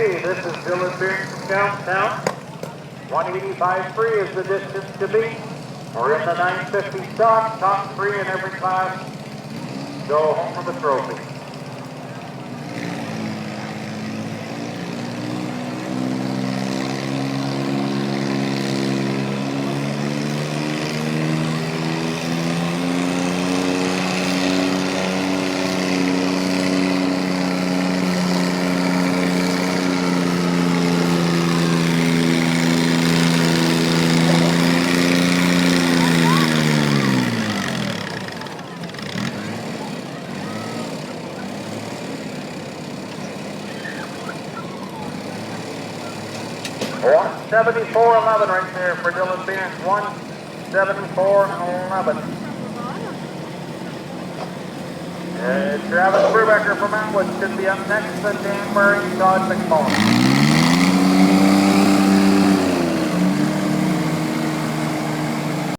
Okay, this is Dylan Beard from Downtown. 185.3 is the distance to beat. We're in the 950 stock, top 3 in every class. Go home with the trophy. $174.11 right there for Dylan Beard. $174.11. Travis Brubaker from Atwood should be up next, and Dan Murray, Todd McMullen.